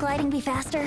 gliding be faster?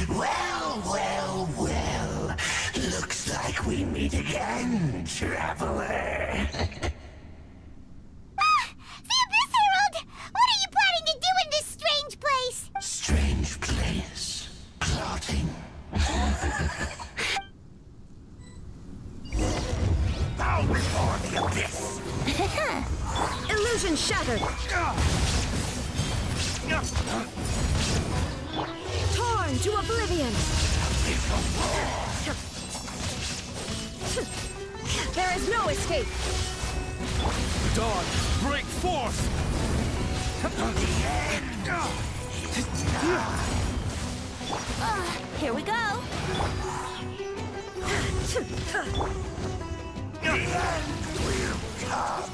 Well. Looks like we meet again, traveler. The Abyss Herald! What are you planning to do in this strange place? Strange place. Plotting. Bow before the Abyss! Illusion shattered! Torn to oblivion! There is no escape! Dawn, break forth! Here we go! The end will come!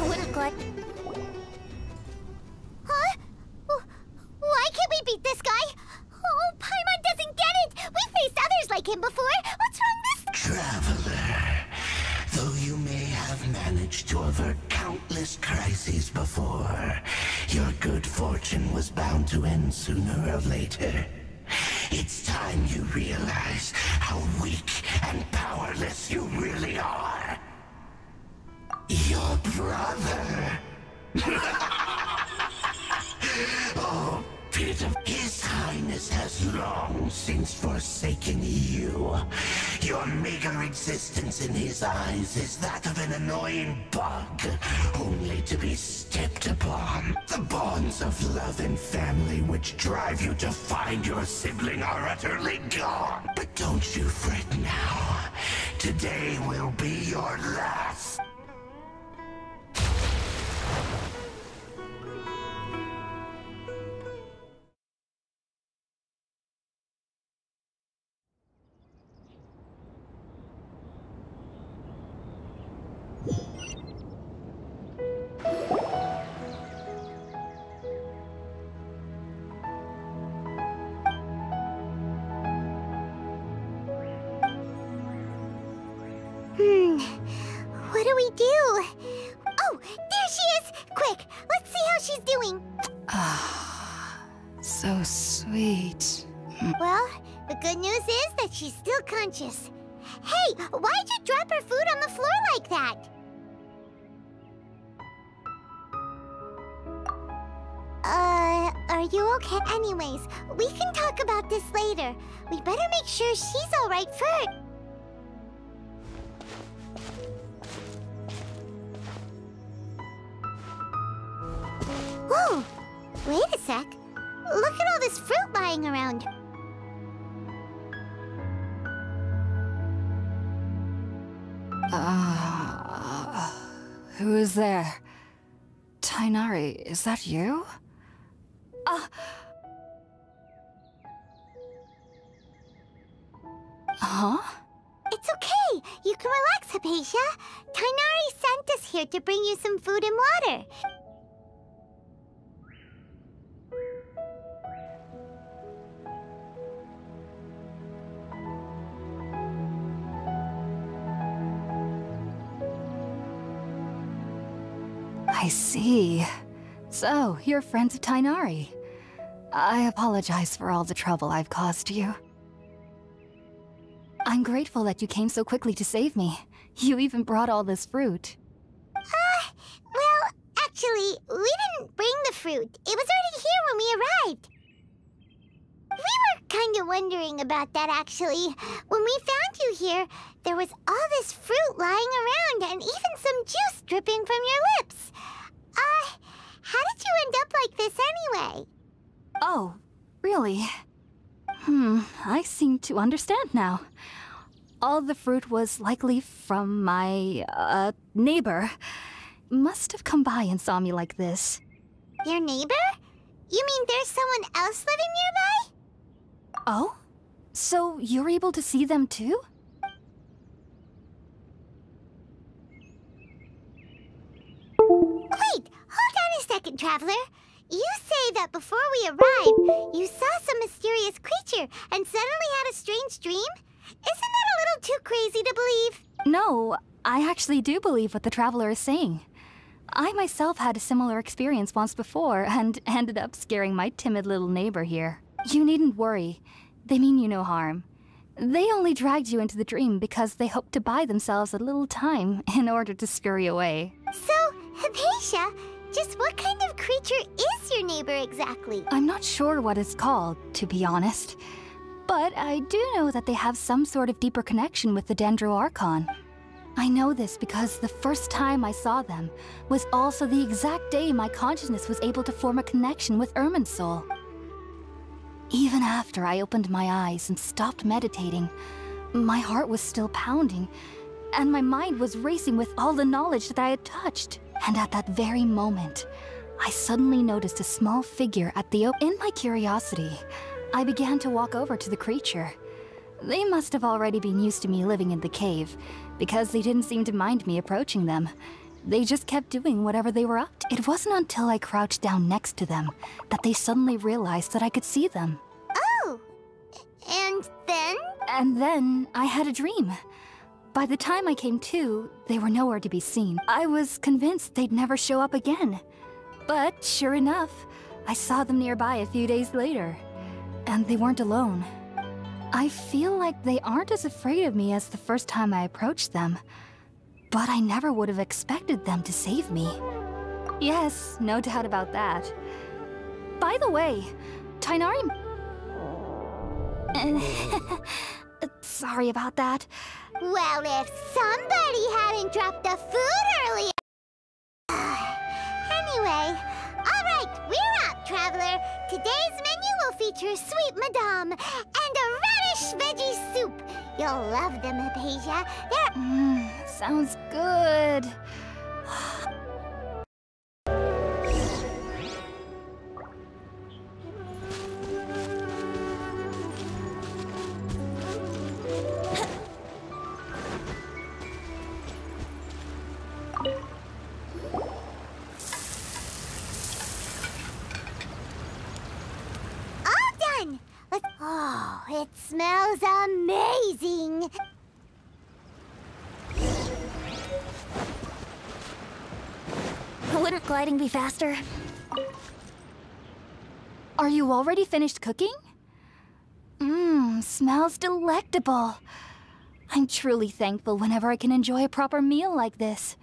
Wouldn't glide... Huh? Why can't we beat this guy? Oh, Paimon doesn't get it! We've faced others like him before! What's wrong this... Traveler, though you may have managed to avert countless crises before, your good fortune was bound to end sooner or later. It's time you realize how weak and powerless you really are. Your brother. Oh, bit of His Highness has long since forsaken you. Your meager existence in his eyes is that of an annoying bug, only to be stepped upon. The bonds of love and family which drive you to find your sibling are utterly gone. But don't you fret now. Today will be your last. What do we do? Oh, there she is! Quick, let's see how she's doing. So sweet. Well, the good news is that she's still conscious. Hey, why'd you drop her food on the floor like that? Are you okay? Anyways, we can talk about this later. We better make sure she's alright first. Whoa! Wait a sec. Look at all this fruit lying around. Who is there? Tainari, is that you? Huh? It's okay. You can relax, Hypatia. Tainari sent us here to bring you some food and water. I see. So, you're friends of Tighnari. I apologize for all the trouble I've caused you. I'm grateful that you came so quickly to save me. You even brought all this fruit. Well, actually, we didn't bring the fruit. It was already here when we arrived. We were kind of wondering about that, actually. When we found you here, there was all this fruit lying around and even some juice dripping from your lips. How did you end up like this anyway? Oh, really? I seem to understand now. All the fruit was likely from my, neighbor. Must have come by and saw me like this. Your neighbor? You mean there's someone else living nearby? Oh? So you're able to see them too? Wait, hold on a second, Traveler. You say that before we arrived, you saw some mysterious creature and suddenly had a strange dream? Isn't that a little too crazy to believe? No, I actually do believe what the Traveler is saying. I myself had a similar experience once before and ended up scaring my timid little neighbor here. You needn't worry. They mean you no harm. They only dragged you into the dream because they hoped to buy themselves a little time in order to scurry away. So, Hypatia, just what kind of creature is your neighbor exactly? I'm not sure what it's called, to be honest. But I do know that they have some sort of deeper connection with the Dendro Archon. I know this because the first time I saw them was also the exact day my consciousness was able to form a connection with Irminsul. Even after I opened my eyes and stopped meditating, my heart was still pounding, and my mind was racing with all the knowledge that I had touched. And at that very moment, I suddenly noticed a small figure at the In my curiosity, I began to walk over to the creature. They must have already been used to me living in the cave, because they didn't seem to mind me approaching them. They just kept doing whatever they were up to. It wasn't until I crouched down next to them that they suddenly realized that I could see them. Oh, and then? And then I had a dream. By the time I came to, they were nowhere to be seen. I was convinced they'd never show up again. But sure enough, I saw them nearby a few days later. And they weren't alone. I feel like they aren't as afraid of me as the first time I approached them. But I never would have expected them to save me. Yes, no doubt about that. By the way, Tighnari... Sorry about that. Well, if somebody hadn't dropped the food earlier... Anyway, alright, we're out, Traveler. Today's menu will feature sweet madame and a radish veggie soup. You'll love them, Hypatia. They're... Sounds good. Oh, it smells amazing! Wouldn't gliding be faster? Are you already finished cooking? Smells delectable. I'm truly thankful whenever I can enjoy a proper meal like this.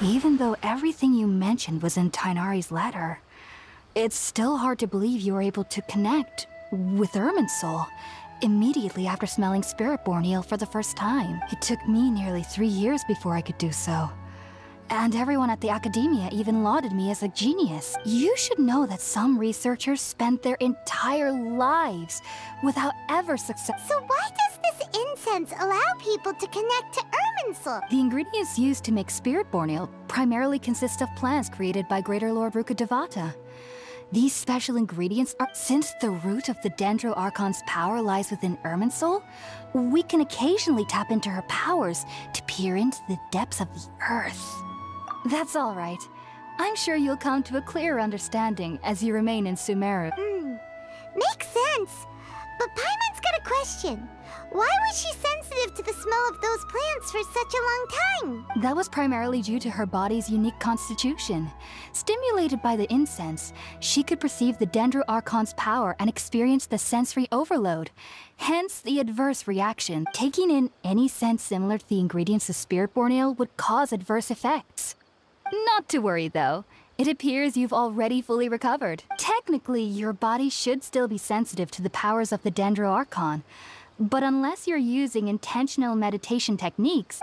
Even though everything you mentioned was in Tighnari's letter, it's still hard to believe you were able to connect with Irminsul immediately after smelling Spiritborn eel for the first time. It took me nearly 3 years before I could do so. And everyone at the academia even lauded me as a genius. You should know that some researchers spend their entire lives without ever success. So why does this incense allow people to connect to Irminsul? The ingredients used to make Spiritborn eel primarily consist of plants created by Greater Lord Rukkhadevata. These special ingredients are... Since the root of the Dendro Archon's power lies within Irminsul, we can occasionally tap into her powers to peer into the depths of the earth. That's all right. I'm sure you'll come to a clearer understanding as you remain in Sumeru. Makes sense. But Paimon's got a question. Why was she sensitive to the smell of those plants for such a long time? That was primarily due to her body's unique constitution. Stimulated by the incense, she could perceive the Dendro Archon's power and experience the sensory overload. Hence the adverse reaction. Taking in any scent similar to the ingredients of Spirit-born ale would cause adverse effects. Not to worry though. It appears you've already fully recovered. Technically, your body should still be sensitive to the powers of the Dendro Archon. But unless you're using intentional meditation techniques,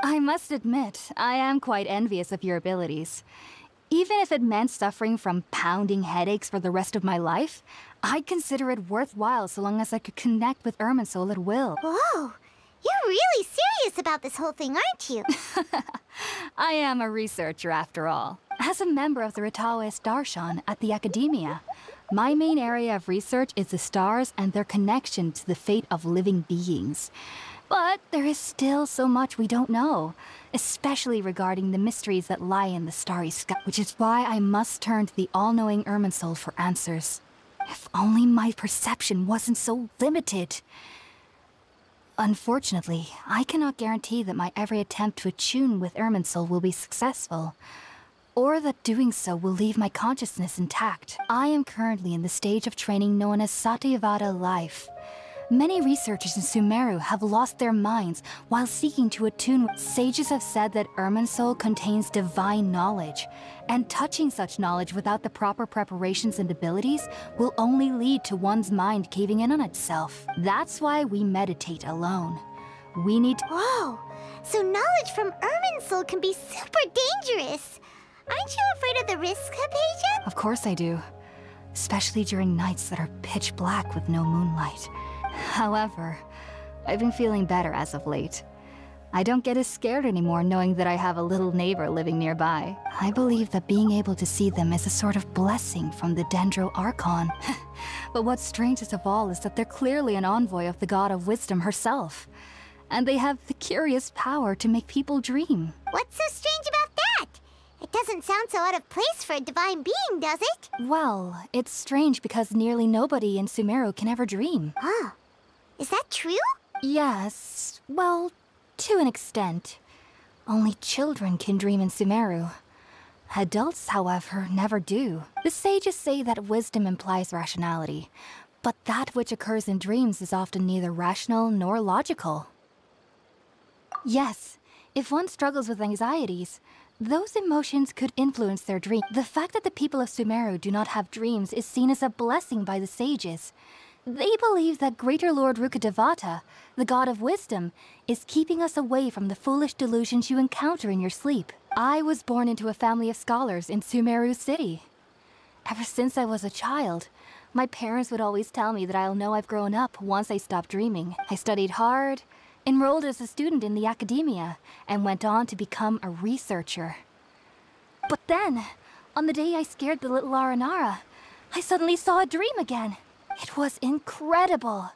I must admit, I am quite envious of your abilities. Even if it meant suffering from pounding headaches for the rest of my life, I'd consider it worthwhile so long as I could connect with Irminsul at will. Whoa! You're really serious about this whole thing, aren't you? I am a researcher after all. As a member of the Ritaoist Archon at the Academia, my main area of research is the stars and their connection to the fate of living beings. But there is still so much we don't know, especially regarding the mysteries that lie in the starry sky, which is why I must turn to the all-knowing Irminsul for answers. If only my perception wasn't so limited. Unfortunately, I cannot guarantee that my every attempt to attune with Irminsul will be successful, or that doing so will leave my consciousness intact. I am currently in the stage of training known as Satyavada life. Many researchers in Sumeru have lost their minds while seeking to attune. Sages have said that Irminsul contains divine knowledge, and touching such knowledge without the proper preparations and abilities will only lead to one's mind caving in on itself. That's why we meditate alone. We need to— Whoa! So knowledge from Irminsul can be super dangerous! Aren't you afraid of the risks, Hypatia? Of course I do. Especially during nights that are pitch black with no moonlight. However, I've been feeling better as of late. I don't get as scared anymore knowing that I have a little neighbor living nearby. I believe that being able to see them is a sort of blessing from the Dendro Archon. But what's strangest of all is that they're clearly an envoy of the God of Wisdom herself. And they have the curious power to make people dream. What's so strange about that? It doesn't sound so out of place for a divine being, does it? Well, it's strange because nearly nobody in Sumeru can ever dream. Huh. Is that true? Yes, well, to an extent. Only children can dream in Sumeru. Adults, however, never do. The sages say that wisdom implies rationality, but that which occurs in dreams is often neither rational nor logical. Yes, if one struggles with anxieties, those emotions could influence their dream. The fact that the people of Sumeru do not have dreams is seen as a blessing by the sages. They believe that Greater Lord Rukkhadevata, the god of wisdom, is keeping us away from the foolish delusions you encounter in your sleep. I was born into a family of scholars in Sumeru City. Ever since I was a child, my parents would always tell me that I'll know I've grown up once I stop dreaming. I studied hard, enrolled as a student in the Academia, and went on to become a researcher. But then, on the day I scared the little Aranara, I suddenly saw a dream again. It was incredible.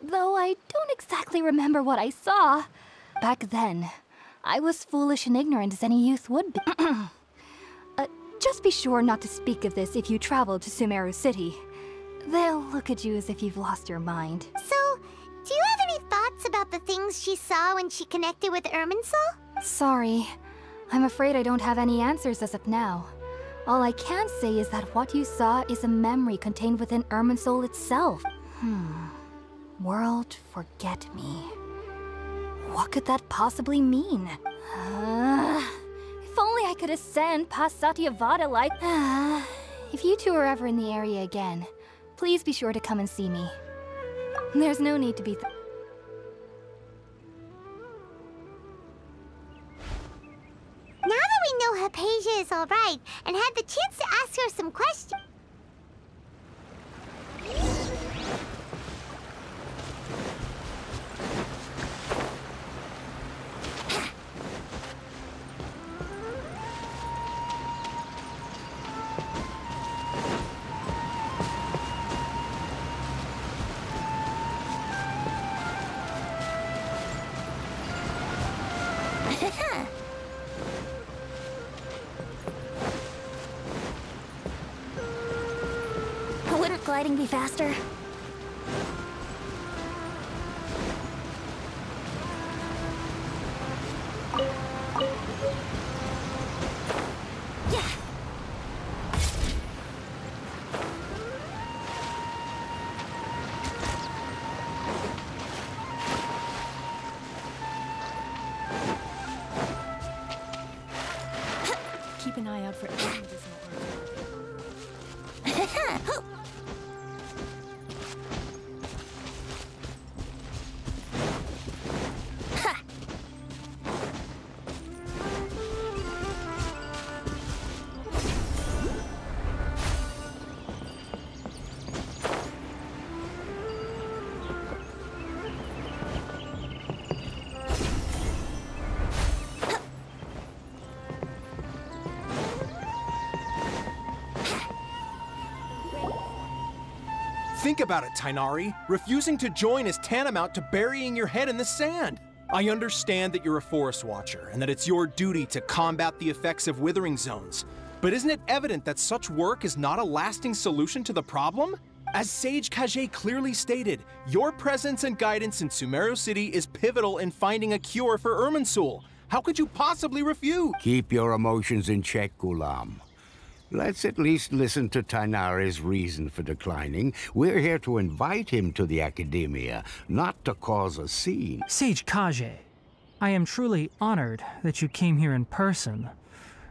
Though I don't exactly remember what I saw. Back then, I was foolish and ignorant as any youth would be. Just be sure not to speak of this if you travel to Sumeru City. They'll look at you as if you've lost your mind. So, do you have any thoughts about the things she saw when she connected with Irminsul? Sorry. I'm afraid I don't have any answers as of now. All I can say is that what you saw is a memory contained within Irminsul itself. World forget me. What could that possibly mean? If only I could ascend past Satyavada like... If you two are ever in the area again, please be sure to come and see me. There's no need to be... Now that we know Hypatia is alright, and had the chance to ask her some questions... gliding be faster? Yeah. Keep an eye out for any additional Think about it, Tainari. Refusing to join is tantamount to burying your head in the sand. I understand that you're a forest watcher and that it's your duty to combat the effects of withering zones. But isn't it evident that such work is not a lasting solution to the problem? As Sage Kage clearly stated, your presence and guidance in Sumeru City is pivotal in finding a cure for Irminsul. How could you possibly refuse? Keep your emotions in check, Ghulam. Let's at least listen to Tainari's reason for declining. We're here to invite him to the Academia, not to cause a scene. Sage Kage, I am truly honored that you came here in person,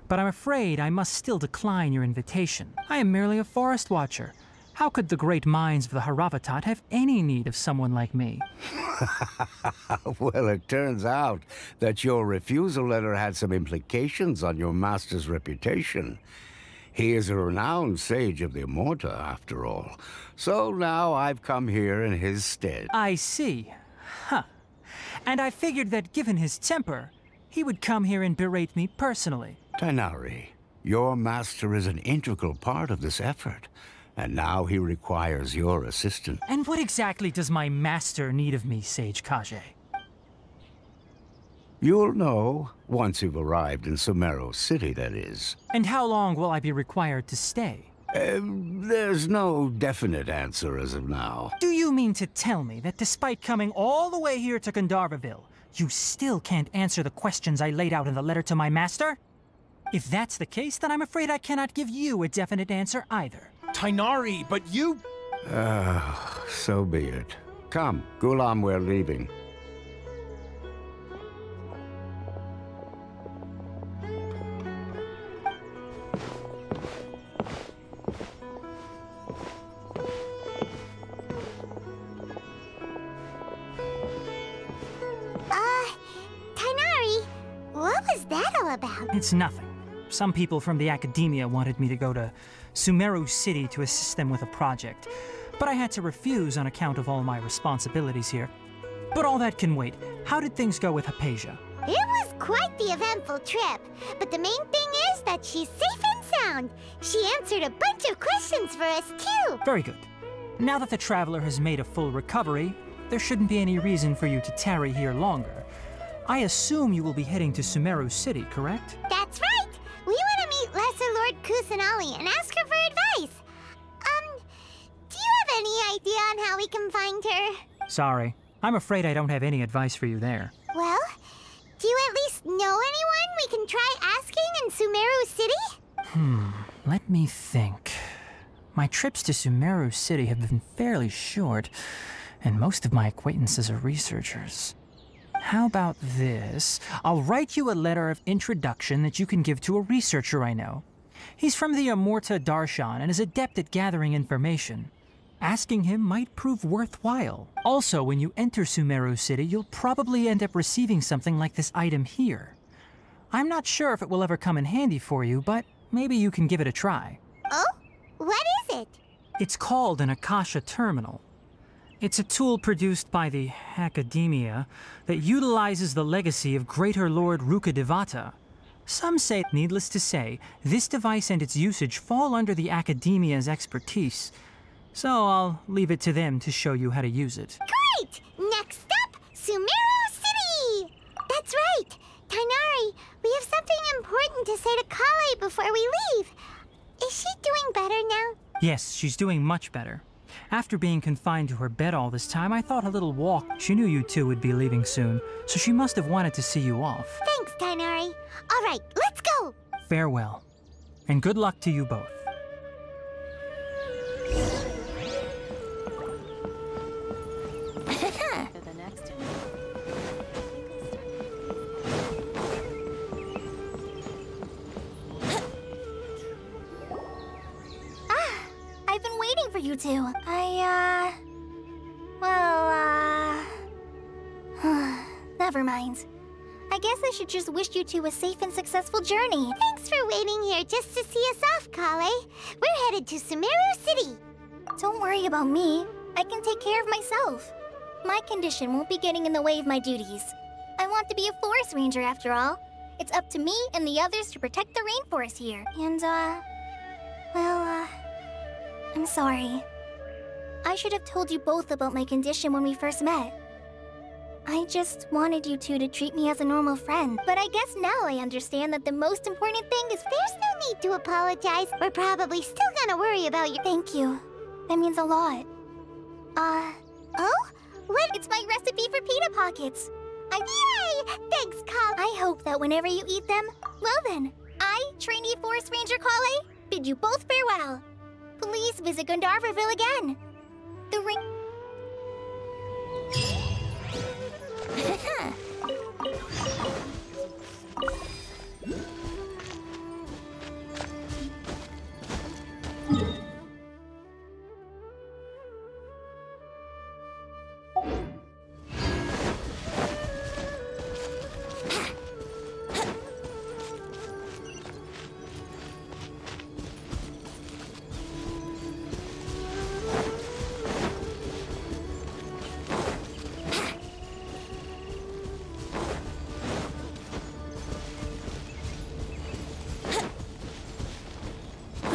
but I'm afraid I must still decline your invitation. I am merely a forest watcher. How could the great minds of the Haravatat have any need of someone like me? Well, it turns out that your refusal letter had some implications on your master's reputation. He is a renowned sage of the Immorta, after all. So now I've come here in his stead. I see. Huh. And I figured that given his temper, he would come here and berate me personally. Tainari, your master is an integral part of this effort, and now he requires your assistance. And what exactly does my master need of me, Sage Kage? You'll know once you've arrived in Sumeru City, that is. And how long will I be required to stay? There's no definite answer as of now. Do you mean to tell me that despite coming all the way here to Gandharvaville, you still can't answer the questions I laid out in the letter to my master? If that's the case, then I'm afraid I cannot give you a definite answer either. Tainari, but you... So be it. Come, Ghulam, we're leaving. Tainari, what was that all about? It's nothing. Some people from the Academia wanted me to go to Sumeru City to assist them with a project, but I had to refuse on account of all my responsibilities here. But all that can wait. How did things go with Hypatia? It was quite the eventful trip, but the main thing is that she's safe and sound. She answered a bunch of questions for us, too. Very good. Now that the traveler has made a full recovery, there shouldn't be any reason for you to tarry here longer. I assume you will be heading to Sumeru City, correct? That's right! We want to meet Lesser Lord Kusanali and ask her for advice. Do you have any idea on how we can find her? Sorry. I'm afraid I don't have any advice for you there. Well, do you at least know anyone we can try asking in Sumeru City? Let me think. My trips to Sumeru City have been fairly short, and most of my acquaintances are researchers. How about this? I'll write you a letter of introduction that you can give to a researcher I know. He's from the Immorta Darshan and is adept at gathering information. Asking him might prove worthwhile. Also, when you enter Sumeru City, you'll probably end up receiving something like this item here. I'm not sure if it will ever come in handy for you, but maybe you can give it a try. Oh? What is it? It's called an Akasha Terminal. It's a tool produced by the Academia that utilizes the legacy of Greater Lord Rukkhadevata. Some say, needless to say, this device and its usage fall under the Academia's expertise. So I'll leave it to them to show you how to use it. Great! Next up, Sumeru City! That's right! Tainari, we have something important to say to Kale before we leave. Is she doing better now? Yes, she's doing much better. After being confined to her bed all this time, I thought a little walk. She knew you two would be leaving soon, so she must have wanted to see you off. Thanks, Tainari. All right, let's go! Farewell, and good luck to you both. I've been waiting for you two. Never mind. I guess I should just wish you two a safe and successful journey. Thanks for waiting here just to see us off, Kale. We're headed to Sumeru City. Don't worry about me. I can take care of myself. My condition won't be getting in the way of my duties. I want to be a forest ranger after all. It's up to me and the others to protect the rainforest here. And, I'm sorry. I should have told you both about my condition when we first met. I just wanted you two to treat me as a normal friend. But I guess now I understand that the most important thing is there's no need to apologize. We're probably still gonna worry about you. Thank you. That means a lot. Oh? What? It's my recipe for pita pockets. Yay! Thanks, Kale. I hope that whenever you eat them, well then, I, trainee Forest Ranger Kale, bid you both farewell. Please visit Gandharvaville again. The ring...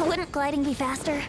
Wouldn't gliding be faster?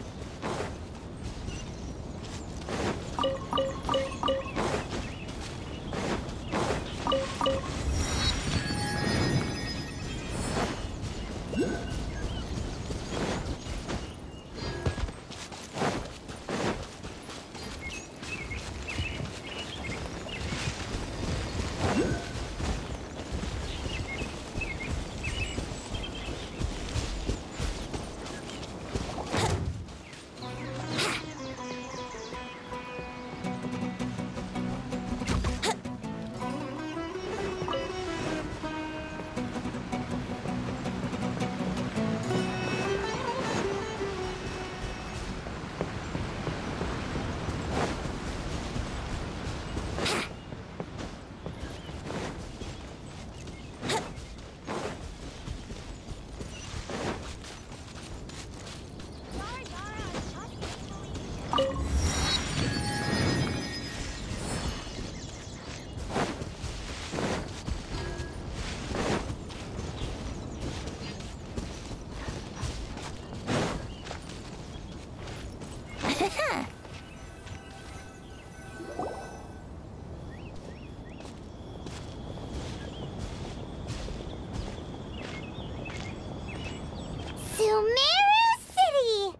Sumeru City!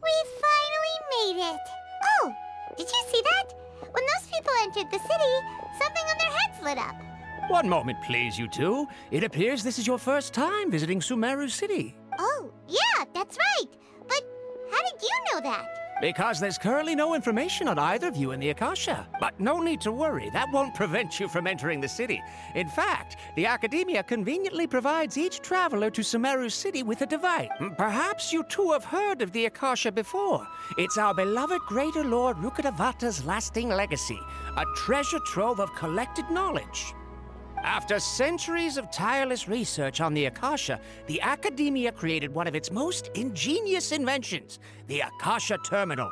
We finally made it! Oh, did you see that? When those people entered the city, something on their heads lit up. One moment, please, you two. It appears this is your first time visiting Sumeru City. Oh, yeah, that's right. But how did you know that? Because there's currently no information on either of you in the Akasha. But no need to worry, that won't prevent you from entering the city. In fact, the Academia conveniently provides each traveler to Sumeru City with a device. Perhaps you two have heard of the Akasha before. It's our beloved Greater Lord Rukkhadevata's lasting legacy, a treasure trove of collected knowledge. After centuries of tireless research on the Akasha, the Academia created one of its most ingenious inventions, the Akasha Terminal.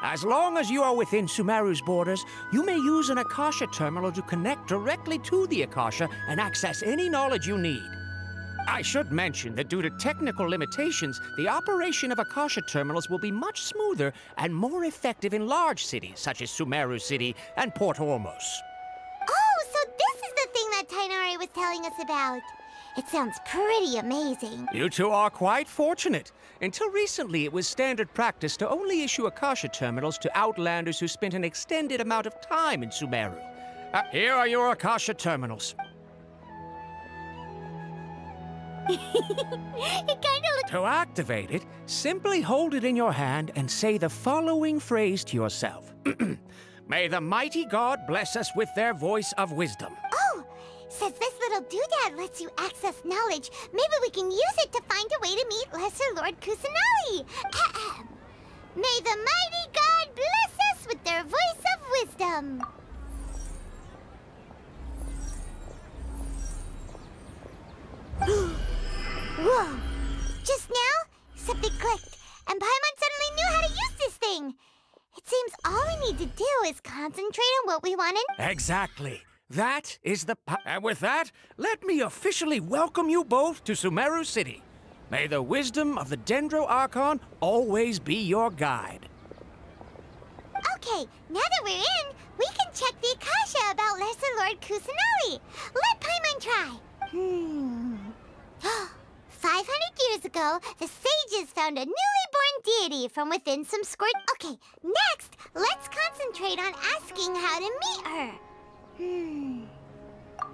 As long as you are within Sumeru's borders, you may use an Akasha Terminal to connect directly to the Akasha and access any knowledge you need. I should mention that due to technical limitations, the operation of Akasha Terminals will be much smoother and more effective in large cities such as Sumeru City and Port Ormos. Oh, so this is the thing that Tainari was telling us about. It sounds pretty amazing. You two are quite fortunate. Until recently, it was standard practice to only issue Akasha terminals to outlanders who spent an extended amount of time in Sumeru. Here are your Akasha terminals. It kinda looks... To activate it, simply hold it in your hand and say the following phrase to yourself. May the mighty God bless us with their voice of wisdom. Oh! Says this little doodad lets you access knowledge. Maybe we can use it to find a way to meet Lesser Lord Kusanali. Ahem. May the mighty God bless us with their voice of wisdom. Whoa! Just now, something clicked, and Paimon suddenly knew how to use this thing. It seems all we need to do is concentrate on what we want to... Exactly. That is the... And with that, let me officially welcome you both to Sumeru City. May the wisdom of the Dendro Archon always be your guide. Okay, now that we're in, we can check the Akasha about Lesser Lord Kusanali. Let Paimon try. 500 years ago, the sages found a newly born deity from within some squirt... Okay, next, let's concentrate on asking how to meet her.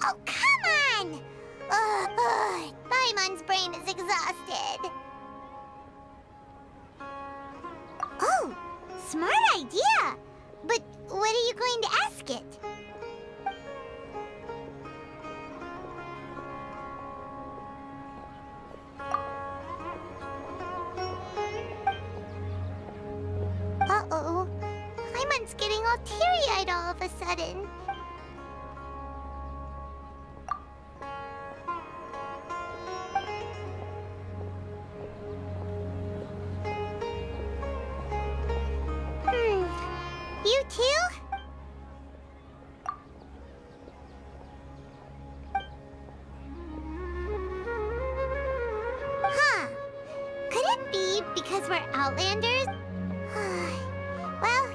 Oh, come on! Paimon's brain is exhausted. Oh, smart idea! But what are you going to ask it? Uh-oh. Paimon's getting all teary-eyed all of a sudden. You too? Huh. Could it be because we're Outlanders? Well,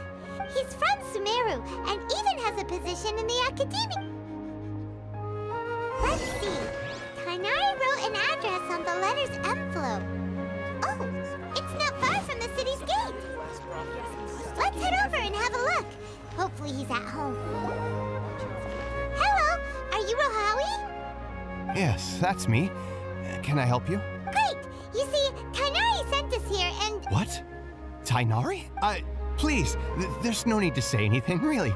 he's from Sumeru and even has a position in the Academia. Let's see. Tainari wrote an address on the letter's envelope. Oh, it's not far from the city's gate. Let's head over and have a look. Hopefully he's at home. Hello, are you Rohawi? Yes, that's me. Can I help you? Great! You see, Tainari sent us here and... What? Tainari? Please, there's no need to say anything, really.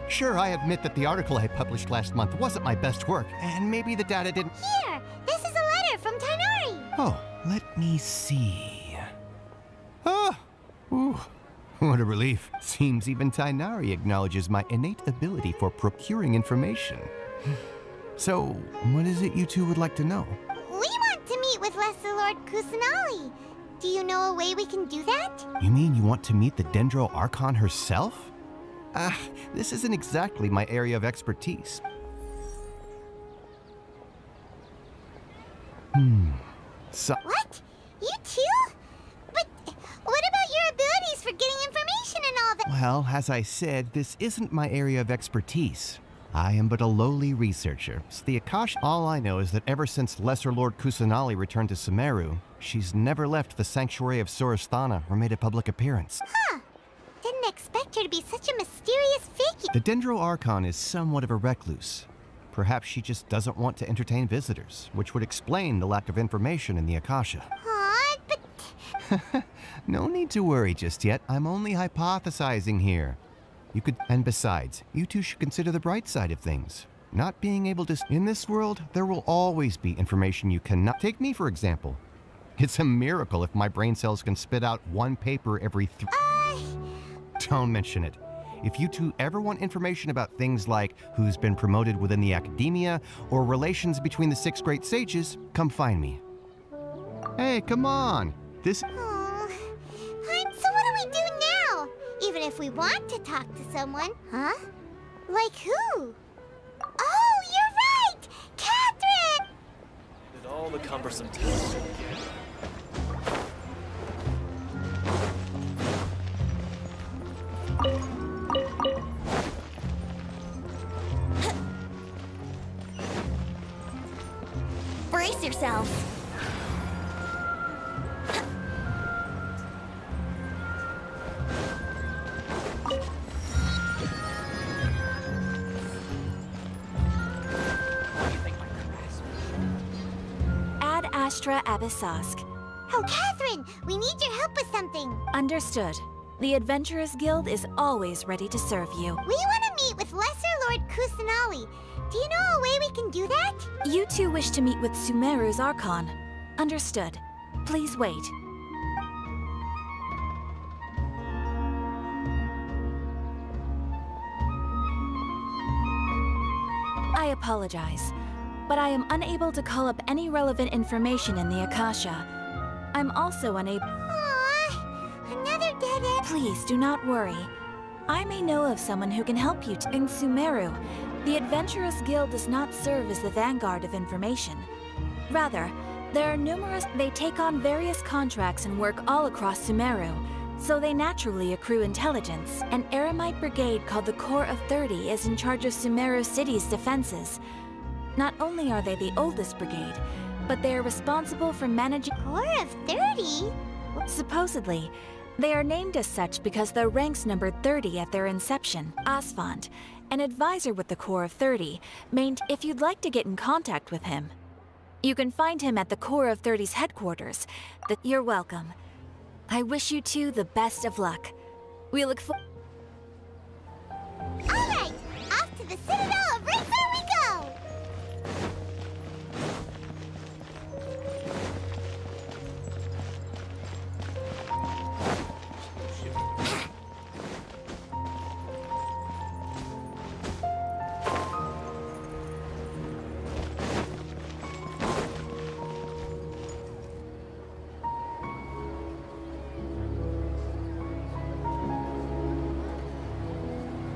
Sure, I admit that the article I published last month wasn't my best work, and maybe the data didn't... Here! This is a letter from Tainari! Oh, let me see... Ah! Ooh. What a relief. Seems even Tainari acknowledges my innate ability for procuring information. So, what is it you two would like to know? We want to meet with Lesser Lord Kusanali. Do you know a way we can do that? You mean you want to meet the Dendro Archon herself? This isn't exactly my area of expertise. So... What? You too? But what about your abilities for getting information and all that? Well, as I said, this isn't my area of expertise. I am but a lowly researcher. So the Akasha, all I know is that ever since Lesser Lord Kusanali returned to Sumeru, she's never left the Sanctuary of Surasthana or made a public appearance. Huh. Didn't expect her to be such a mysterious figure. The Dendro Archon is somewhat of a recluse. Perhaps she just doesn't want to entertain visitors, which would explain the lack of information in the Akasha. Aw, but... No need to worry just yet. I'm only hypothesizing here. You could... And besides, you two should consider the bright side of things. Not being able to... In this world, there will always be information you cannot... Take me, for example. It's a miracle if my brain cells can spit out one paper every Don't mention it. If you two ever want information about things like who's been promoted within the Academia or relations between the 6 great sages, come find me. Hey, come on! This... Oh. So what do we do now? Even if we want to talk to someone. Huh? Like who? Oh, you're right! Catherine! With all the cumbersome tasks. Brace yourselves. Ad Astra Abyssosk. Oh, Catherine! We need your help with something. Understood. The Adventurers Guild is always ready to serve you. We want to meet with Lesser Lord Kusanali. Do you know a way we can do that? You two wish to meet with Sumeru's Archon. Understood. Please wait. I apologize, but I am unable to call up any relevant information in the Akasha. I'm also unable— Aww, another dead end. Please do not worry. I may know of someone who can help you in Sumeru. The Adventurers Guild does not serve as the vanguard of information. Rather, there are numerous— they take on various contracts and work all across Sumeru, so they naturally accrue intelligence. An Eremite brigade called the Corps of 30 is in charge of Sumeru City's defenses. Not only are they the oldest brigade, but they are responsible for managing— Corps of 30? Supposedly. They are named as such because their ranks numbered 30 at their inception. Asfand, an advisor with the Corps of 30, if you'd like to get in contact with him, you can find him at the Corps of 30's headquarters. You're welcome. I wish you two the best of luck. We look forward— All right, off to the Citadel of Razor we go!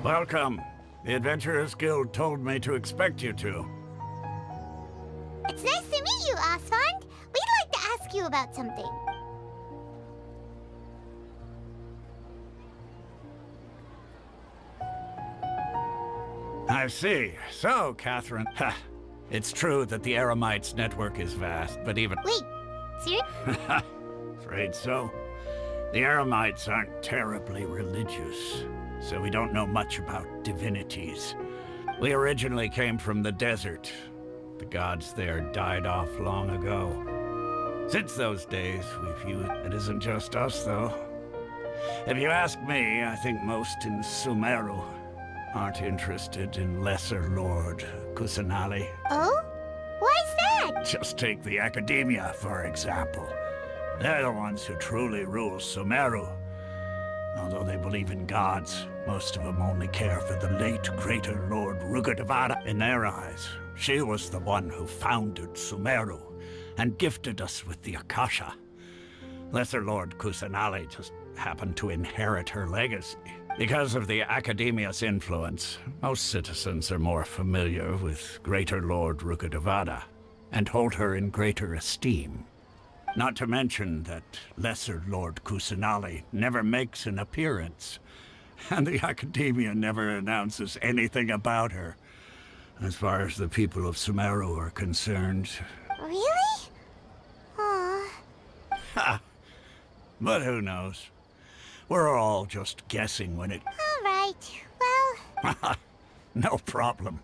Welcome. The Adventurers Guild told me to expect you two. It's nice to meet you, Asfand. We'd like to ask you about something. I see. So, Catherine, it's true that the Eremites' network is vast, but even— Wait, serious? Afraid so. The Eremites aren't terribly religious, so we don't know much about divinities. We originally came from the desert. The gods there died off long ago. Since those days, we view it isn't just us, though. If you ask me, I think most in Sumeru aren't interested in Lesser Lord Kusanali. Oh? Why's that? Just take the Academia, for example. They're the ones who truly rule Sumeru. Although they believe in gods, most of them only care for the late Greater Lord Rukkhadevata. In their eyes, she was the one who founded Sumeru and gifted us with the Akasha. Lesser Lord Kusanali just happened to inherit her legacy. Because of the Academia's influence, most citizens are more familiar with Greater Lord Rukkhadevata and hold her in greater esteem. Not to mention that Lesser Lord Kusanali never makes an appearance, and the Academia never announces anything about her, as far as the people of Sumeru are concerned. Really? Aw. Ha! But who knows? We're all just guessing when it— All right, well— No problem.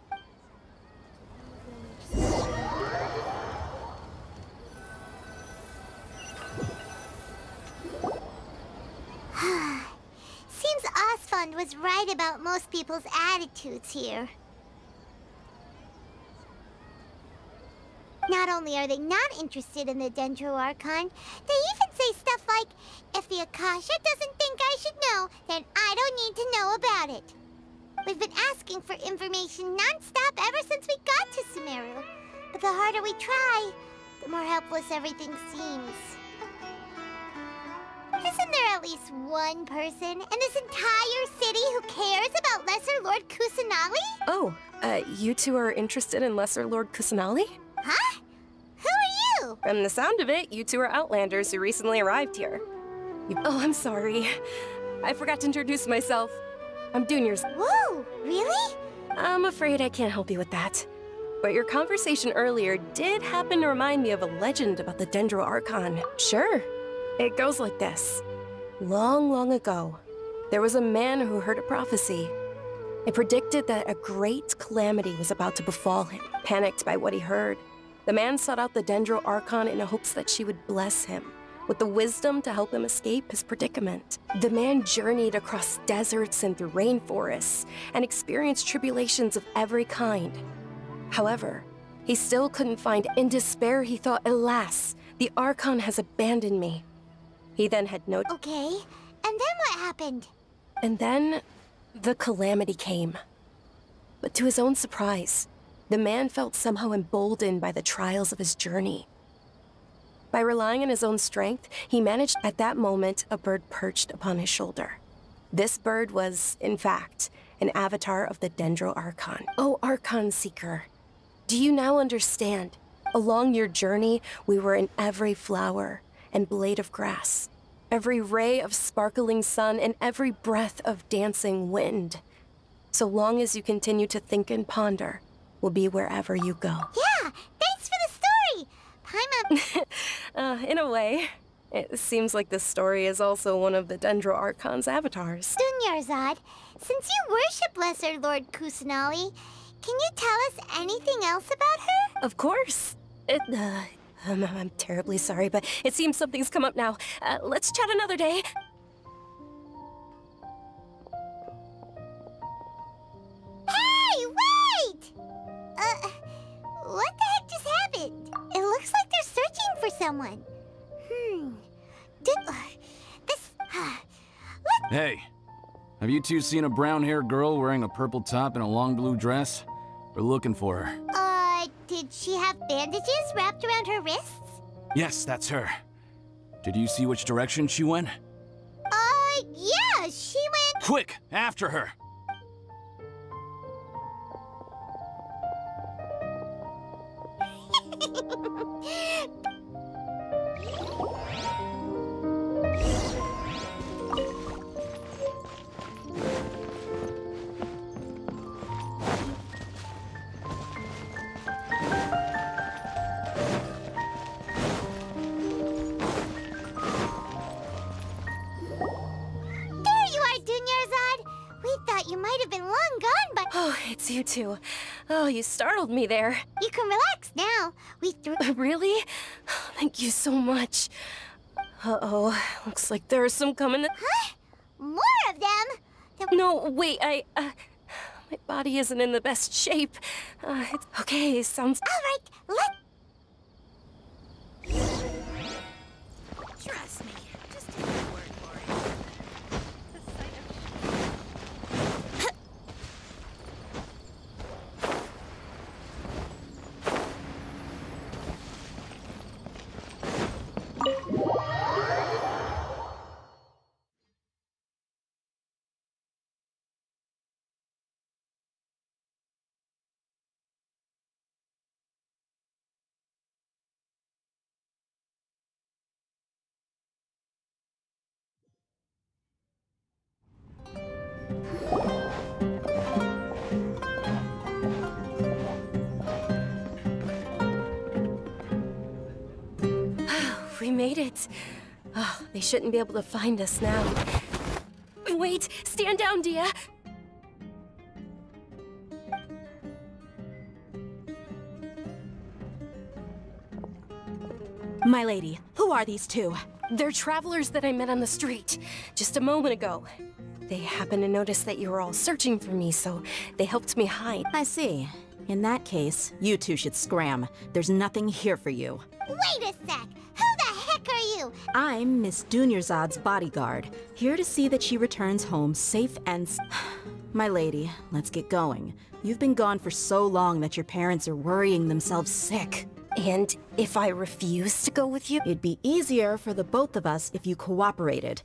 Seems Asfand was right about most people's attitudes here. Not only are they not interested in the Dendro Archon, they even say stuff like, if the Akasha doesn't think I should know, then I don't need to know about it. We've been asking for information non-stop ever since we got to Sumeru. But the harder we try, the more helpless everything seems. Isn't there at least one person in this entire city who cares about Lesser Lord Kusanali? Oh, you two are interested in Lesser Lord Kusanali? Huh? Who are you? From the sound of it, you two are Outlanders who recently arrived here. Oh, I'm sorry. I forgot to introduce myself. I'm Junior's— Whoa, really? I'm afraid I can't help you with that. but your conversation earlier did happen to remind me of a legend about the Dendro Archon. Sure, it goes like this. Long, long ago, there was a man who heard a prophecy. It predicted that a great calamity was about to befall him. Panicked by what he heard, the man sought out the Dendro Archon in hopes that she would bless him with the wisdom to help him escape his predicament. The man journeyed across deserts and through rainforests and experienced tribulations of every kind. However, he still couldn't find. In despair, he thought, alas, the Archon has abandoned me. He then had no— Okay, and then what happened? And then, the calamity came. But to his own surprise, the man felt somehow emboldened by the trials of his journey. By relying on his own strength, he managed at that moment a bird perched upon his shoulder. This bird was, in fact, an avatar of the Dendro Archon. Oh, Archon Seeker, do you now understand? Along your journey, we were in every flower and blade of grass, every ray of sparkling sun, and every breath of dancing wind. So long as you continue to think and ponder, we'll be wherever you go. Yeah, thanks for the story! In a way. It seems like this story is also one of the Dendro Archon's avatars. Dunyarzad, since you worship Lesser Lord Kusanali, can you tell us anything else about her? Of course. I'm terribly sorry, but it seems something's come up now. Let's chat another day. Hey, wait! What the heck just happened? It looks like they're searching for someone. Hey, have you two seen a brown-haired girl wearing a purple top and a long blue dress? We're looking for her. Did she have bandages wrapped around her wrists? Yes, that's her. Did you see which direction she went? Yeah, she went— Quick, after her! Oh, it's you two. Oh, you startled me there. You can relax now. Really? Thank you so much. Uh-oh, looks like there's some coming. Huh? More of them? No, wait, my body isn't in the best shape. It's okay, sounds— All right, Trust me, just take my word for it. We made it. Oh, they shouldn't be able to find us now. Wait, stand down, Dia. My lady, who are these two? They're travelers that I met on the street just a moment ago. They happened to notice that you were all searching for me, so they helped me hide. I see. In that case, you two should scram. There's nothing here for you. wait a sec. Who the heck are you? I'm Miss Dunyarzad's bodyguard, here to see that she returns home safe and My lady, let's get going. You've been gone for so long that your parents are worrying themselves sick. And if I refuse to go with you? It'd be easier for the both of us if you cooperated.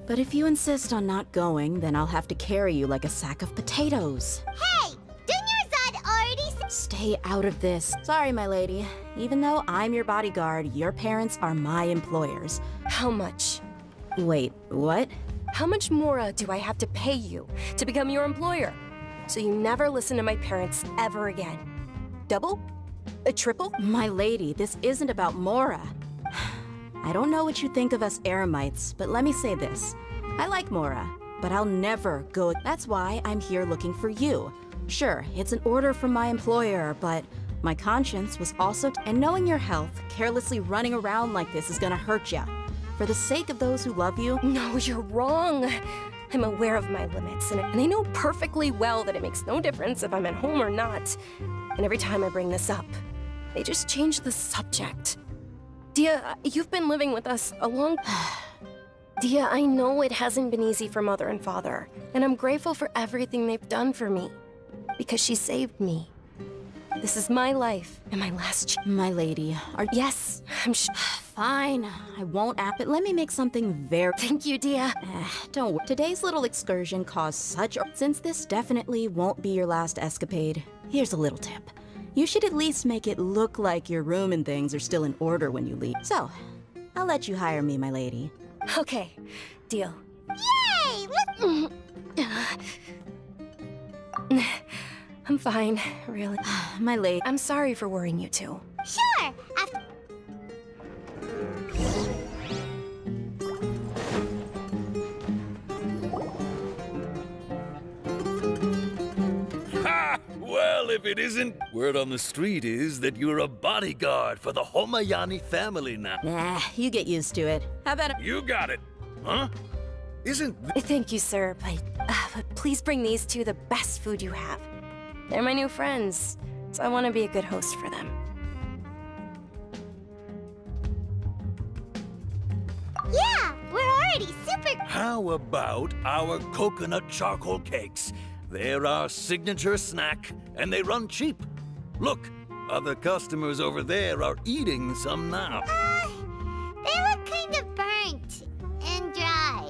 But if you insist on not going, then I'll have to carry you like a sack of potatoes. Hey! Dunyarzad already Stay out of this. Sorry, my lady. Even though I'm your bodyguard, your parents are my employers. How much? Wait, what? How much more do I have to pay you to become your employer? So you never listen to my parents ever again. double? A triple? My lady, this isn't about Mora. I don't know what you think of us Eremites, but let me say this. I like Mora, but I'll never go. That's why I'm here looking for you. Sure, it's an order from my employer, but my conscience was also... And knowing your health, carelessly running around like this is gonna hurt ya. For the sake of those who love you... No, you're wrong. I'm aware of my limits, and I know perfectly well that it makes no difference if I'm at home or not. And every time I bring this up, they just change the subject. Dia, you've been living with us a long... Dia, I know it hasn't been easy for Mother and Father, and I'm grateful for everything they've done for me. Because she saved me. This is my life, and my last My lady, Yes, I'm Fine, I won't but let me make something very... Thank you, Dia. Don't worry. Today's little excursion caused such... Since this definitely won't be your last escapade, here's a little tip. You should at least make it look like your room and things are still in order when you leave. So, I'll let you hire me, my lady. Okay, deal. Yay! I'm fine, really. My lady. I'm sorry for worrying you too. Sure! Ha! Well, if it isn't, word on the street is that you're a bodyguard for the Homayani family now. Nah, you get used to it. How about You got it, huh? Isn't... Thank you, sir, but please bring these two the best food you have. They're my new friends, so I want to be a good host for them. Yeah, we're already super... How about our coconut charcoal cakes? They're our signature snack, and they run cheap. Look, other customers over there are eating some now. They look kind of burnt and dry.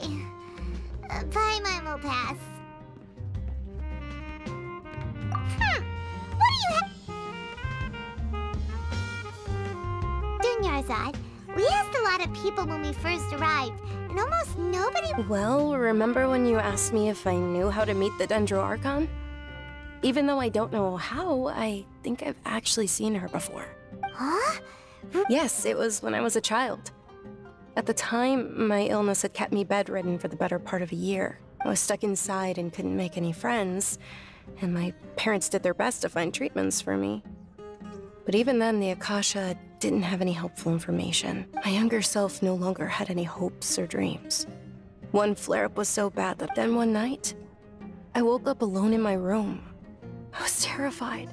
Bye, mine will pass. What do you have? Dunyarzad, we asked a lot of people when we first arrived, and almost nobody... Well, remember when you asked me if I knew how to meet the Dendro Archon? Even though I don't know how, I think I've actually seen her before. Huh? Yes, it was when I was a child. At the time, my illness had kept me bedridden for the better part of a year. I was stuck inside and couldn't make any friends, and my parents did their best to find treatments for me. But even then, the Akasha didn't have any helpful information. My younger self no longer had any hopes or dreams. One flare-up was so bad that then one night, I woke up alone in my room. I was terrified.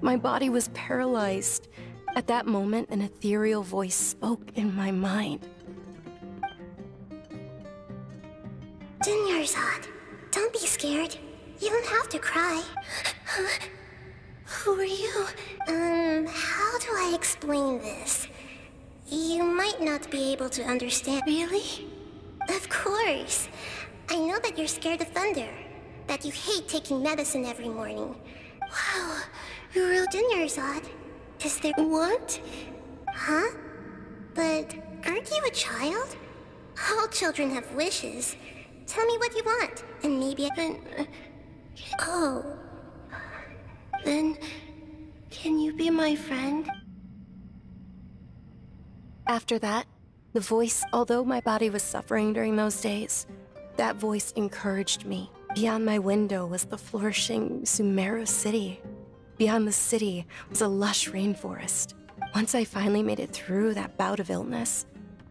My body was paralyzed. At that moment, an ethereal voice spoke in my mind. Dunyarzad, don't be scared. You don't have to cry. Who are you? How do I explain this? You might not be able to understand. Really? Of course. I know that you're scared of thunder. That you hate taking medicine every morning. Wow, you're real Dunyarzad. Is there... What? Huh? But aren't you a child? All children have wishes. Tell me what you want, and maybe I can... Oh. Then, can you be my friend? After that, the voice, although my body was suffering during those days, that voice encouraged me. Beyond my window was the flourishing Sumeru city. Beyond the city was a lush rainforest. Once I finally made it through that bout of illness,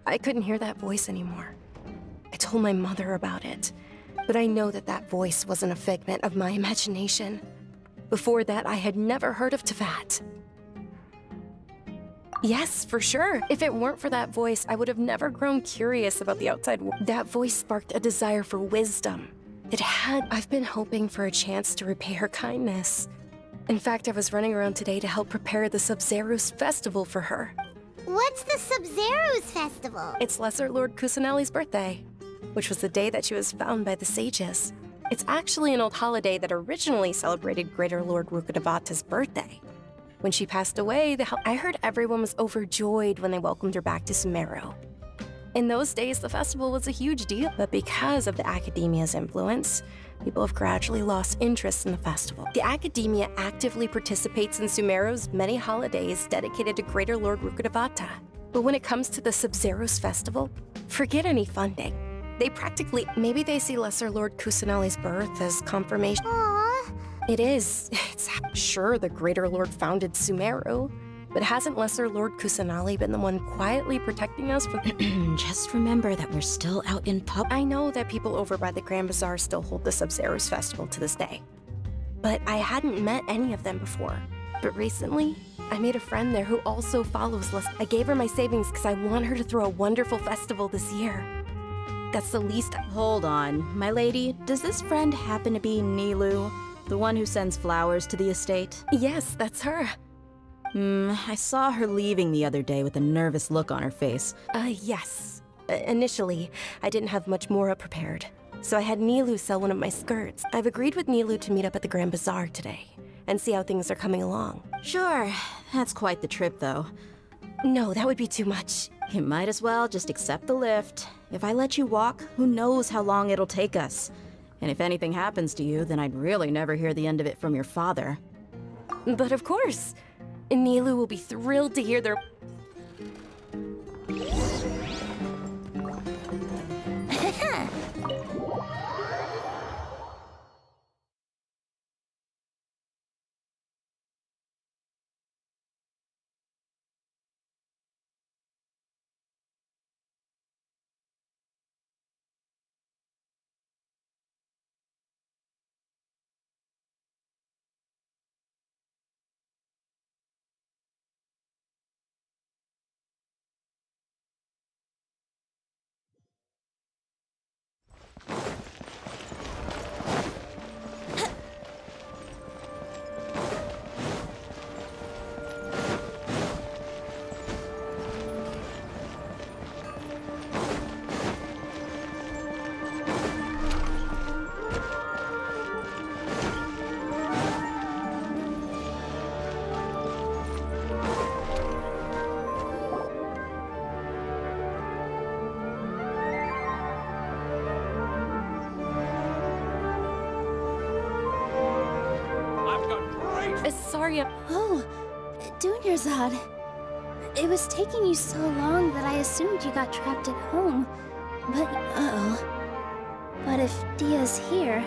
I couldn't hear that voice anymore. I told my mother about it, but I know that that voice wasn't a figment of my imagination. Before that, I had never heard of Teyvat. Yes, for sure. If it weren't for that voice, I would have never grown curious about the outside world. That voice sparked a desire for wisdom. I've been hoping for a chance to repay her kindness. In fact, I was running around today to help prepare the Sub-Zero's festival for her. What's the Sub-Zero's festival? It's Lesser Lord Kusanali's birthday, which was the day that she was found by the sages. It's actually an old holiday that originally celebrated Greater Lord Rukkhadevata's birthday. When she passed away, I heard everyone was overjoyed when they welcomed her back to Sumeru. In those days, the festival was a huge deal, but because of the Academia's influence, people have gradually lost interest in the festival. The Academia actively participates in Sumeru's many holidays dedicated to Greater Lord Rukkhadevata. But when it comes to the Sub-Zero's festival, forget any funding. They practically, maybe they see Lesser Lord Kusanali's birth as confirmation. Aww. It is. It's sure the Greater Lord founded Sumeru, but hasn't Lesser Lord Kusanali been the one quietly protecting us from— Just remember that we're still out in pub. I know that people over by the Grand Bazaar still hold the Sub-Zero's festival to this day, but I hadn't met any of them before. But recently, I made a friend there who also follows Les. I gave her my savings because I want her to throw a wonderful festival this year. That's the least— Hold on, my lady. Does this friend happen to be Nilu? The one who sends flowers to the estate? Yes, that's her. I saw her leaving the other day with a nervous look on her face. Yes. Initially, I didn't have much Mora prepared, so I had Nilu sell one of my skirts. I've agreed with Nilu to meet up at the Grand Bazaar today and see how things are coming along. Sure, that's quite the trip, though. No, that would be too much. You might as well just accept the lift. If I let you walk, who knows how long it'll take us. And if anything happens to you, then I'd really never hear the end of it from your father. But of course, Nilu will be thrilled to hear their— Sorry. Oh, Dunyarzad. It was taking you so long that I assumed you got trapped at home. But, But if Dia's here,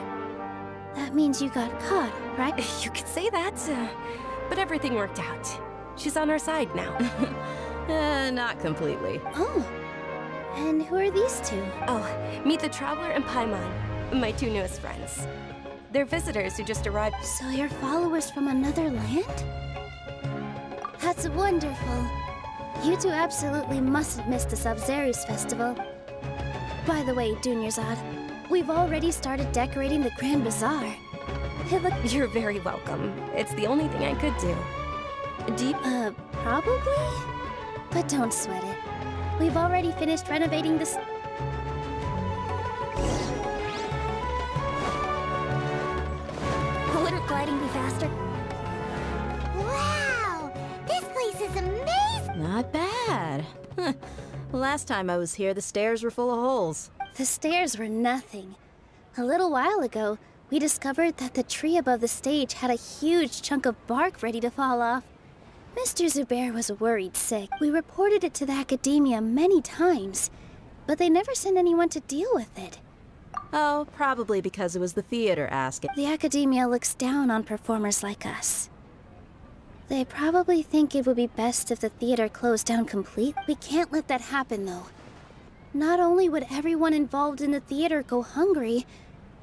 that means you got caught, right? You could say that, but everything worked out. She's on our side now. Not completely. Oh, and who are these two? Oh, meet the Traveler and Paimon, my two newest friends. They're visitors who just arrived. So you're followers from another land? That's wonderful. You two absolutely mustn't miss the Sub-Zero's festival. By the way, Dunyarzad, we've already started decorating the Grand Bazaar. You're very welcome. It's the only thing I could do. Probably? But don't sweat it. We've already finished renovating this. Wouldn't gliding be faster? Wow! This place is amazing! Not bad. Last time I was here, the stairs were full of holes. The stairs were nothing. A little while ago, we discovered that the tree above the stage had a huge chunk of bark ready to fall off. Mr. Zubair was worried sick. We reported it to the Academia many times, but they never sent anyone to deal with it. Oh, probably because it was the theater asking. The Academia looks down on performers like us. They probably think it would be best if the theater closed down completely. We can't let that happen, though. Not only would everyone involved in the theater go hungry,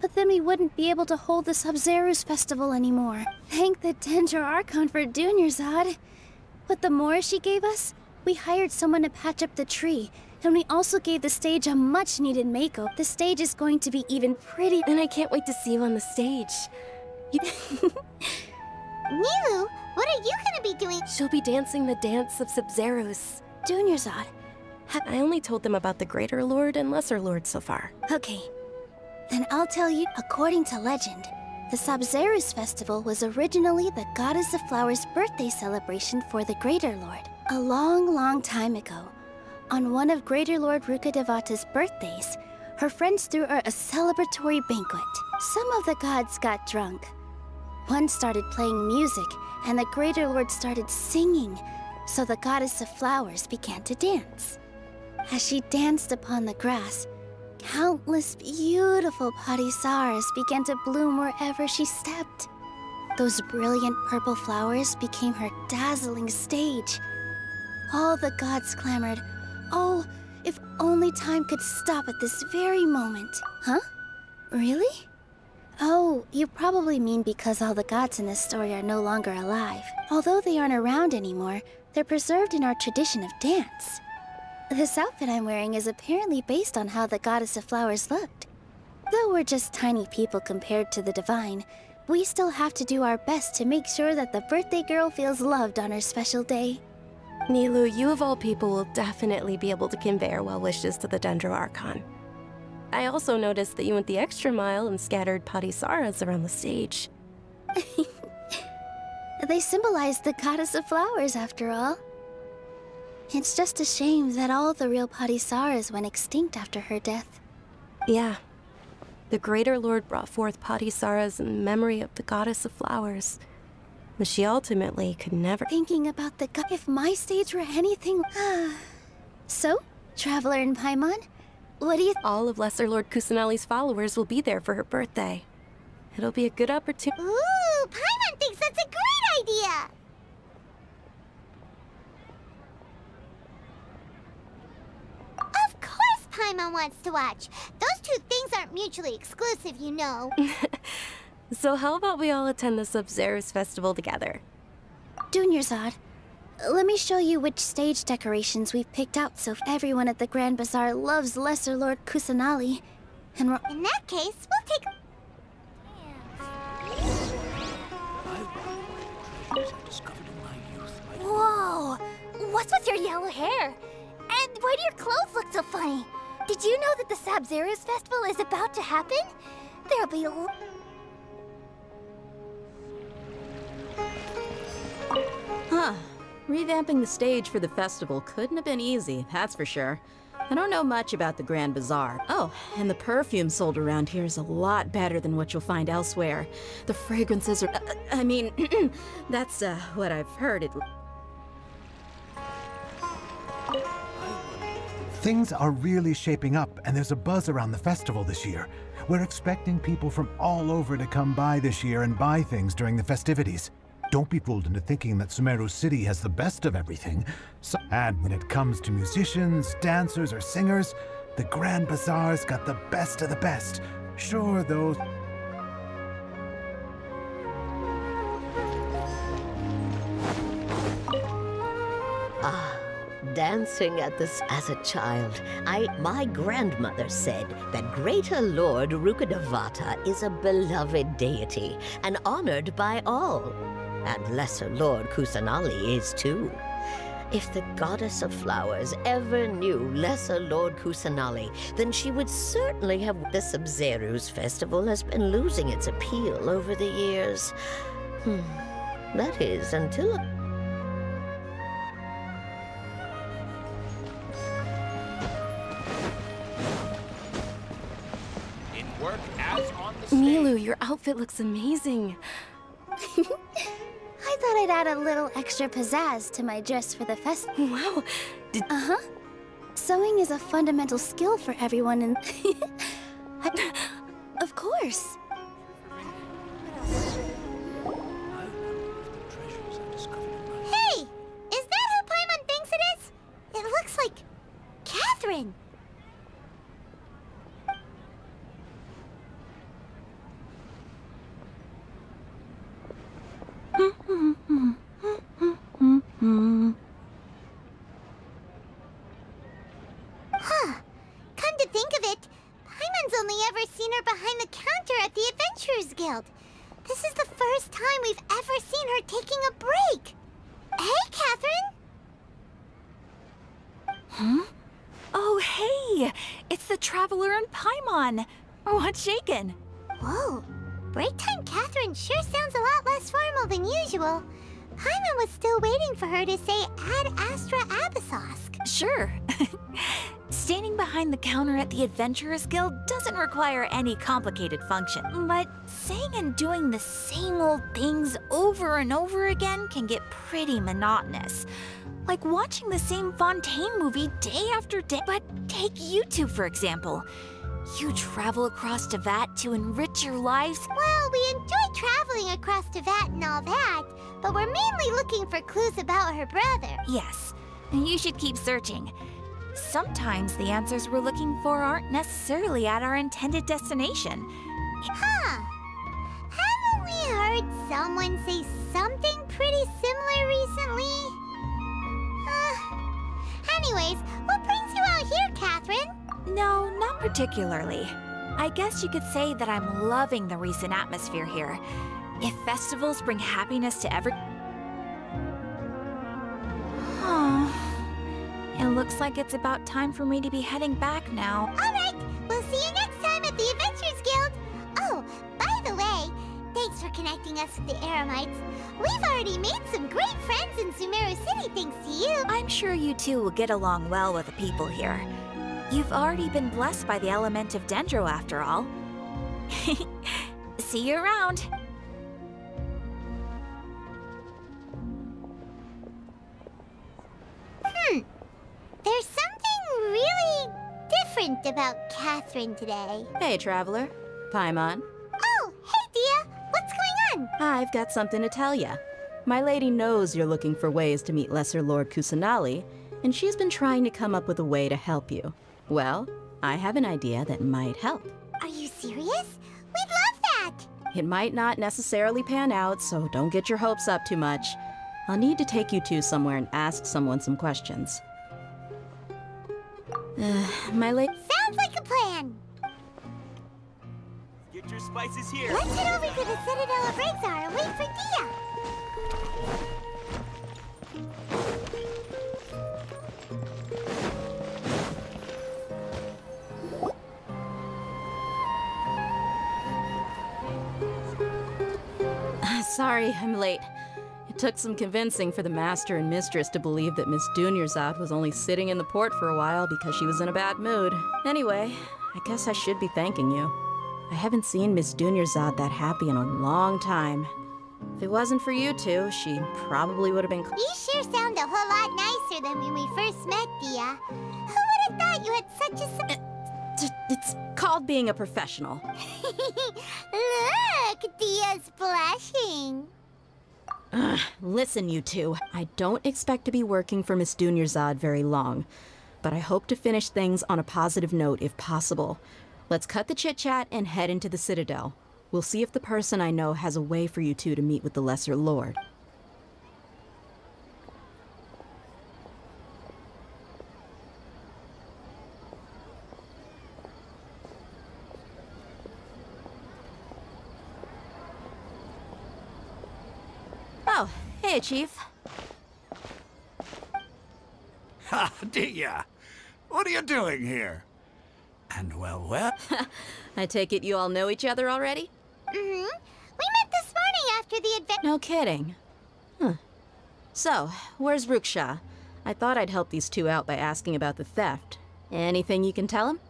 but then we wouldn't be able to hold the Sub-Zero's festival anymore. Thank the Dendro Archon for Dunyarzad. With the Mora she gave us, we hired someone to patch up the tree, and we also gave the stage a much-needed makeover. The stage is going to be even pretty. And I can't wait to see you on the stage. Nilu, what are you gonna be doing? She'll be dancing the dance of Sub-Zeros. Dunyarzad. I only told them about the Greater Lord and Lesser Lord so far. Okay. Then I'll tell you, according to legend, the Sub-Zero's festival was originally the Goddess of Flowers' birthday celebration for the Greater Lord. A long, long time ago, On one of Greater Lord Rukkhadevata's birthdays, her friends threw her a celebratory banquet. Some of the gods got drunk. One started playing music, and the Greater Lord started singing, so the goddess of flowers began to dance. As she danced upon the grass, countless beautiful parisaras began to bloom wherever she stepped. Those brilliant purple flowers became her dazzling stage. All the gods clamored, "Oh, if only time could stop at this very moment." Huh? Really? Oh, you probably mean because all the gods in this story are no longer alive. Although they aren't around anymore, they're preserved in our tradition of dance. This outfit I'm wearing is apparently based on how the goddess of flowers looked. Though we're just tiny people compared to the divine, we still have to do our best to make sure that the birthday girl feels loved on her special day. Nilou, you of all people will definitely be able to convey our well wishes to the Dendro Archon. I also noticed that you went the extra mile and scattered parisaras around the stage. They symbolize the goddess of flowers, after all. It's just a shame that all the real parisaras went extinct after her death. Yeah. The Greater Lord brought forth parisaras in memory of the goddess of flowers. But she ultimately could never— Thinking about the if my stage were anything— So, Traveler in Paimon, what do you— All of Lesser Lord Kusanali's followers will be there for her birthday. It'll be a good opportunity— Ooh, Paimon thinks that's a great idea! Of course Paimon wants to watch. Those two things aren't mutually exclusive, you know. So how about we all attend the Sub-Zerus festival together? Dunyarzad, let me show you which stage decorations we've picked out so everyone at the Grand Bazaar loves Lesser Lord Kusanali. And we're— In that case, we'll take— Whoa! What's with your yellow hair? And why do your clothes look so funny? Did you know that the Sub-Zerus festival is about to happen? There'll be a— Huh. Revamping the stage for the festival couldn't have been easy, that's for sure. I don't know much about the Grand Bazaar. Oh, and the perfume sold around here is a lot better than what you'll find elsewhere. The fragrances are— I mean, that's what I've heard. Things are really shaping up, and there's a buzz around the festival this year. We're expecting people from all over to come by this year and buy things during the festivities. Don't be fooled into thinking that Sumeru City has the best of everything. And when it comes to musicians, dancers, or singers, the Grand Bazaar's got the best of the best. Sure, those— Dancing at this as a child, my grandmother said that Greater Lord Rukkhadevata is a beloved deity and honored by all. And Lesser Lord Kusanali is too. If the Goddess of Flowers ever knew Lesser Lord Kusanali, then she would certainly have— The Sub-Zerus festival has been losing its appeal over the years. That is, until— Nilou, your outfit looks amazing. I thought I'd add a little extra pizzazz to my dress for the festival. Wow. Uh-huh. Sewing is a fundamental skill for everyone and— Of course. Hey! Is that who Paimon thinks it is? It looks like Catherine. Huh. Come to think of it, Paimon's only ever seen her behind the counter at the Adventurers Guild. This is the first time we've ever seen her taking a break. Hey, Catherine! Huh? Oh, hey! It's the Traveler in Paimon! What's shaken? Whoa. Break time Catherine sure sounds a lot less formal than usual. Paimon was still waiting for her to say Ad Astra Abyssosk. Sure. Standing behind the counter at the Adventurers Guild doesn't require any complicated function, but saying and doing the same old things over and over again can get pretty monotonous. Like watching the same Fontaine movie day after day. But take you two, for example. You travel across Tevat to enrich your lives. Well, we enjoy traveling across Tevat and all that, but we're mainly looking for clues about her brother. Yes, you should keep searching. Sometimes the answers we're looking for aren't necessarily at our intended destination. Huh. Haven't we heard someone say something pretty similar recently? Anyways, what brings you out here, Catherine? No, not particularly. I guess you could say that I'm loving the recent atmosphere here. If festivals bring happiness to every... It looks like it's about time for me to be heading back now. Alright, we'll see you next time at the Adventurers Guild. Oh, by the way, thanks for connecting us with the Eremites. We've already made some great friends in Sumeru City thanks to you. I'm sure you two will get along well with the people here. You've already been blessed by the element of Dendro after all. See you around. There's something really different about Catherine today. Hey, Traveler. Paimon. Oh, hey, Dia. What's going on? I've got something to tell ya. My lady knows you're looking for ways to meet Lesser Lord Kusanali, and she's been trying to come up with a way to help you. Well, I have an idea that might help. Are you serious? We'd love that! It might not necessarily pan out, so don't get your hopes up too much. I'll need to take you two somewhere and ask someone some questions. My lady... Sounds like a plan! Get your spices here! Let's head over to the Citadel of Rexar and wait for Dia! Sorry, I'm late. It took some convincing for the Master and Mistress to believe that Miss Dunyarzad was only sitting in the port for a while because she was in a bad mood. Anyway, I guess I should be thanking you. I haven't seen Miss Dunyarzad that happy in a long time. If it wasn't for you two, she probably would have been... You sure sound a whole lot nicer than when we first met, Dia. Who would have thought you had such a... It's called being a professional. Look, Dia's blushing. Listen, you two. I don't expect to be working for Miss Dunyarzad very long, but I hope to finish things on a positive note if possible. Let's cut the chit-chat and head into the Citadel. We'll see if the person I know has a way for you two to meet with the Lesser Lord. Oh, hey, Chief. Ha, Dia! What are you doing here? And well... I take it you all know each other already? Mm-hmm. We met this morning after the adventure. No kidding. Huh. So, where's Ruksha? I thought I'd help these two out by asking about the theft. Anything you can tell him?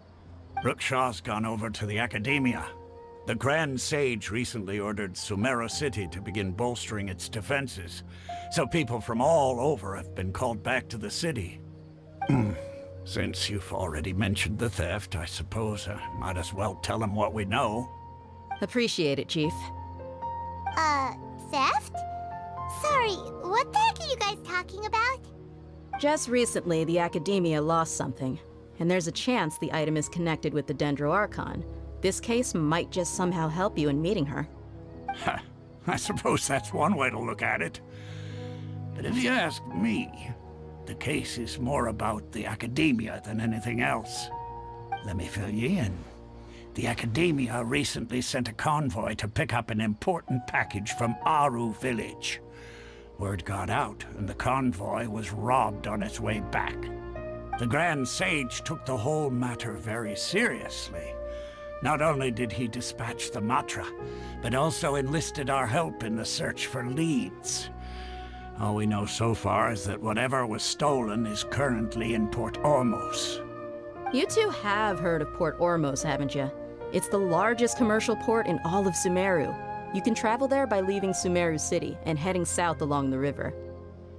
Ruksha's gone over to the Academia. The Grand Sage recently ordered Sumeru City to begin bolstering its defenses, so people from all over have been called back to the city. Since you've already mentioned the theft, I suppose I might as well tell them what we know. Appreciate it, Chief. Theft? Sorry, what the heck are you guys talking about? Just recently, the Academia lost something, and there's a chance the item is connected with the Dendro Archon. This case might just somehow help you in meeting her. I suppose that's one way to look at it. But if you ask me, the case is more about the Academia than anything else. Let me fill you in. The Academia recently sent a convoy to pick up an important package from Aru village. Word got out, and the convoy was robbed on its way back. The Grand Sage took the whole matter very seriously. Not only did he dispatch the Matra, but also enlisted our help in the search for leads. All we know so far is that whatever was stolen is currently in Port Ormos. You two have heard of Port Ormos, haven't you? It's the largest commercial port in all of Sumeru. You can travel there by leaving Sumeru City and heading south along the river.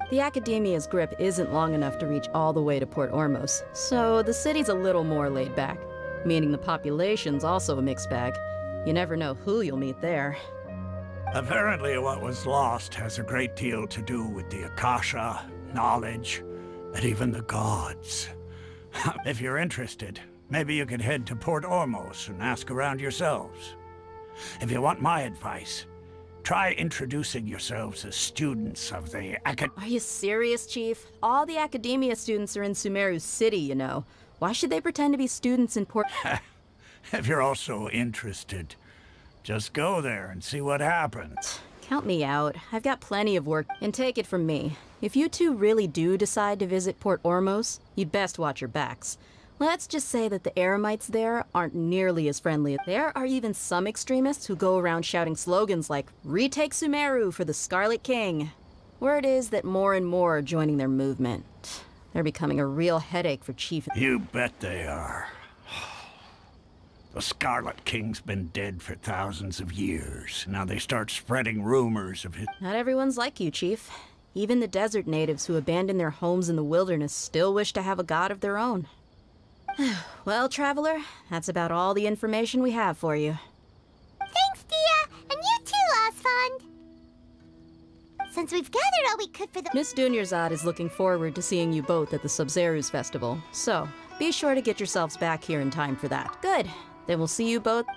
The Academia's grip isn't long enough to reach all the way to Port Ormos, so the city's a little more laid back, meaning the population's also a mixed bag. You never know who you'll meet there. Apparently what was lost has a great deal to do with the Akasha, knowledge, and even the gods. If you're interested, maybe you could head to Port Ormos and ask around yourselves. If you want my advice, try introducing yourselves as students of the Are you serious, Chief? All the Academia students are in Sumeru City, you know. Why should they pretend to be students in Port... If you're also interested, just go there and see what happens. Count me out. I've got plenty of work. And take it from me, if you two really do decide to visit Port Ormos, you'd best watch your backs. Let's just say that the Eremites there aren't nearly as friendly. There are even some extremists who go around shouting slogans like, "Retake Sumeru for the Scarlet King." Word is that more and more are joining their movement. They're becoming a real headache for Chief. You bet they are. The Scarlet King's been dead for thousands of years. Now they start spreading rumors of his... Not everyone's like you, Chief. Even the desert natives who abandoned their homes in the wilderness still wish to have a god of their own. Well, Traveler, that's about all the information we have for you. Thanks, Dia! And you too, Osfond! Since we've gathered all we could for the— Miss Dunyarzad is looking forward to seeing you both at the Sub-Zerus Festival, so be sure to get yourselves back here in time for that. Good. Then we'll see you both.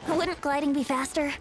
Wouldn't gliding be faster?